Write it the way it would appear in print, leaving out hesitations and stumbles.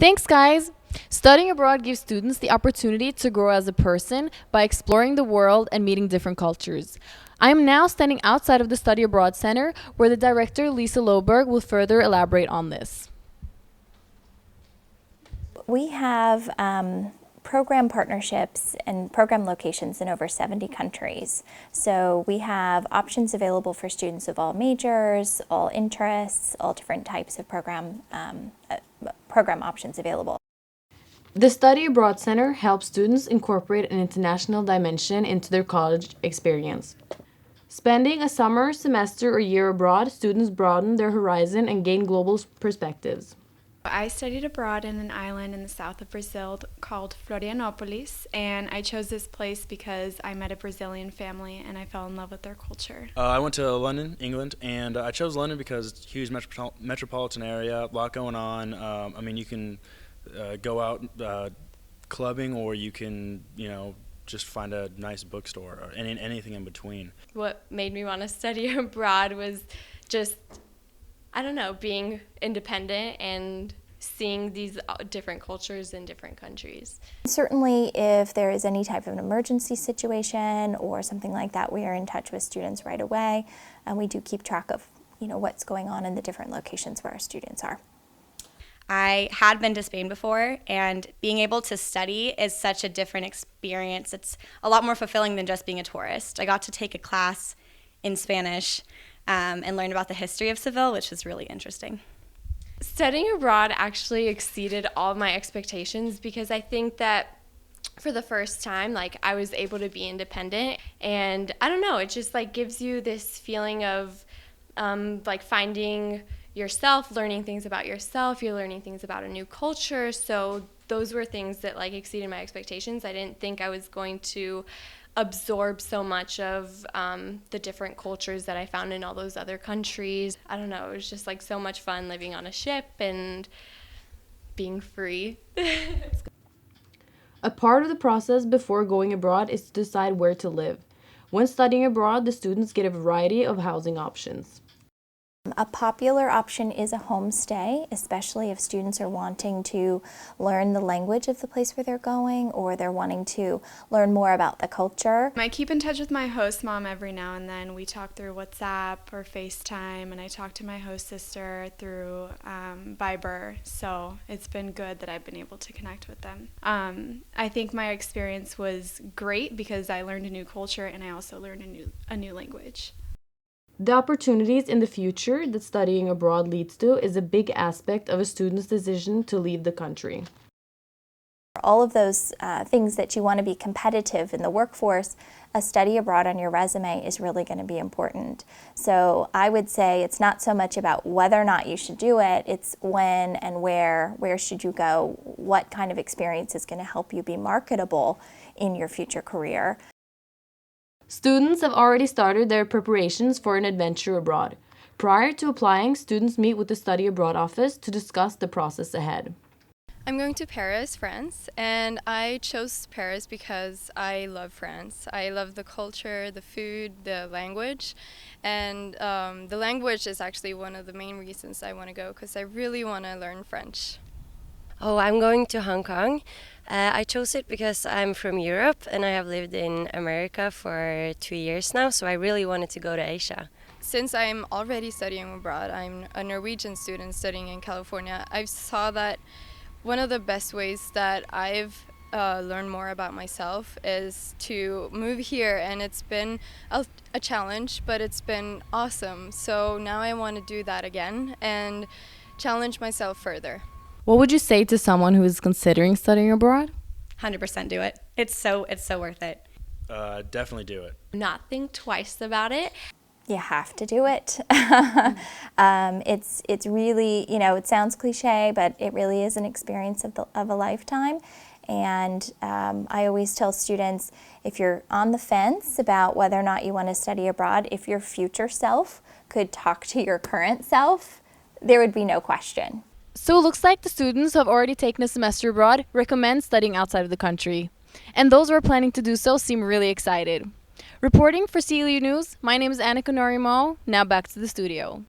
Thanks, guys! Studying abroad gives students the opportunity to grow as a person by exploring the world and meeting different cultures. I am now standing outside of the Study Abroad Center, where the director, Lisa Loberg, will further elaborate on this. We have program partnerships and program locations in over 70 countries. So we have options available for students of all majors, all interests, all different types of program options available. The Study Abroad Center helps students incorporate an international dimension into their college experience. Spending a summer, semester, or year abroad, students broaden their horizon and gain global perspectives. I studied abroad in an island in the south of Brazil called Florianopolis, and I chose this place because I met a Brazilian family and I fell in love with their culture. I went to London, England, and I chose London because it's a huge metropolitan area, a lot going on. You can go out clubbing, or you can, just find a nice bookstore, or anything in between. What made me want to study abroad was just, being independent and seeing these different cultures in different countries. Certainly, if there is any type of an emergency situation or something like that, we are in touch with students right away, and we do keep track of, what's going on in the different locations where our students are. I had been to Spain before, and being able to study is such a different experience. It's a lot more fulfilling than just being a tourist. I got to take a class in Spanish and learn about the history of Seville, which was really interesting. Studying abroad actually exceeded all of my expectations because I think that for the first time, I was able to be independent, and it just gives you this feeling of finding yourself, learning things about yourself. You're learning things about a new culture. So those were things that exceeded my expectations. I didn't think I was going to absorb so much of the different cultures that I found in all those other countries. It was just so much fun living on a ship and being free. A part of the process before going abroad is to decide where to live. When studying abroad, the students get a variety of housing options. A popular option is a homestay, especially if students are wanting to learn the language of the place where they're going, or they're wanting to learn more about the culture. I keep in touch with my host mom every now and then. We talk through WhatsApp or FaceTime, and I talk to my host sister through Viber, so it's been good that I've been able to connect with them. I think my experience was great because I learned a new culture and I also learned a new language. The opportunities in the future that studying abroad leads to is a big aspect of a student's decision to leave the country. All of those things that you want to be competitive in the workforce, a study abroad on your resume is really going to be important. So I would say it's not so much about whether or not you should do it, it's when and where should you go, what kind of experience is going to help you be marketable in your future career. Students have already started their preparations for an adventure abroad. Prior to applying, students meet with the Study Abroad office to discuss the process ahead. I'm going to Paris, France, and I chose Paris because I love France. I love the culture, the food, the language, and the language is actually one of the main reasons I want to go because I really want to learn French. Oh, I'm going to Hong Kong. I chose it because I'm from Europe and I have lived in America for 2 years now, so I really wanted to go to Asia. Since I'm already studying abroad, I'm a Norwegian student studying in California, I saw that one of the best ways that I've learned more about myself is to move here, and it's been a challenge, but it's been awesome. So now I want to do that again and challenge myself further. What would you say to someone who is considering studying abroad? 100% do it. It's so worth it. Definitely do it. Not think twice about it. You have to do it. It's really, it sounds cliche, but it really is an experience of a lifetime. And I always tell students, if you're on the fence about whether or not you want to study abroad, if your future self could talk to your current self, there would be no question. So it looks like the students who have already taken a semester abroad recommend studying outside of the country. And those who are planning to do so seem really excited. Reporting for CLU News, my name is Annica. Now back to the studio.